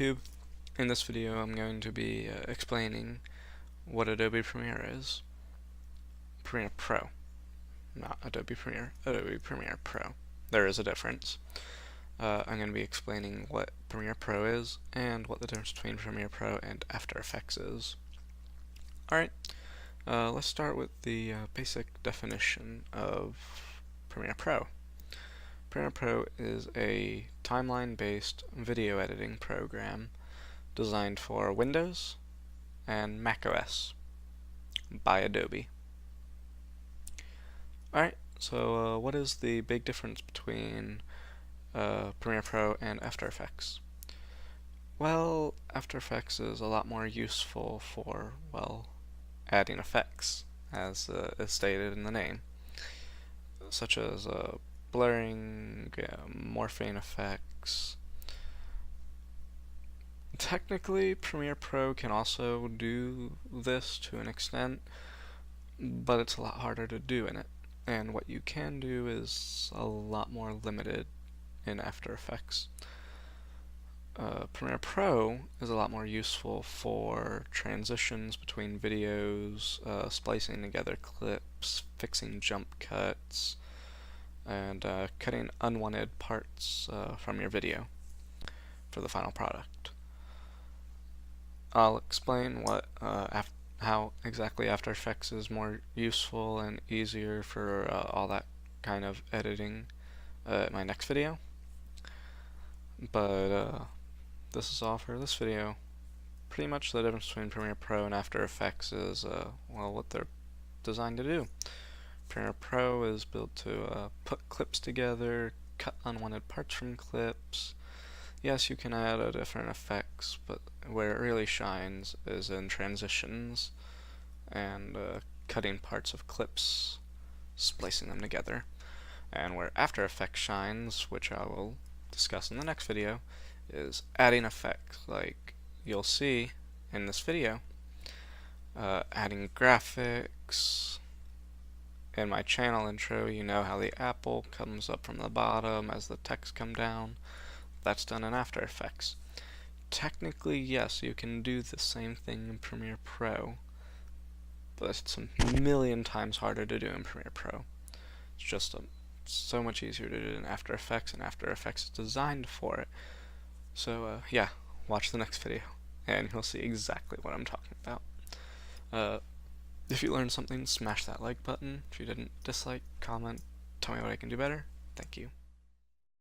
YouTube. In this video I'm going to be explaining what Adobe Premiere is. Premiere Pro, not Adobe Premiere, Adobe Premiere Pro. There is a difference. I'm going to be explaining what Premiere Pro is and what the difference between Premiere Pro and After Effects is. Alright, let's start with the basic definition of Premiere Pro. Premiere Pro is a timeline-based video editing program designed for Windows and macOS by Adobe. Alright, so what is the big difference between Premiere Pro and After Effects? Well, After Effects is a lot more useful for, well, adding effects, as is stated in the name, such as blurring, morphing effects. Technically, Premiere Pro can also do this to an extent, but it's a lot harder to do in it. And what you can do is a lot more limited in After Effects. Premiere Pro is a lot more useful for transitions between videos, splicing together clips, fixing jump cuts, and cutting unwanted parts from your video for the final product. I'll explain what how exactly After Effects is more useful and easier for all that kind of editing in my next video. But this is all for this video. Pretty much the difference between Premiere Pro and After Effects is well, what they're designed to do. Premiere Pro is built to put clips together, cut unwanted parts from clips. Yes, you can add different effects, but where it really shines is in transitions and cutting parts of clips, splicing them together. And where After Effects shines, which I will discuss in the next video, is adding effects, like you'll see in this video, adding graphics. In my channel intro, you know how the apple comes up from the bottom as the text come down. That's done in After Effects. Technically, yes, you can do the same thing in Premiere Pro, but it's a million times harder to do in Premiere Pro. It's just so much easier to do in After Effects, and After Effects is designed for it. So, yeah, watch the next video, and you'll see exactly what I'm talking about. If you learned something, smash that like button. If you didn't, dislike, comment, tell me what I can do better. Thank you.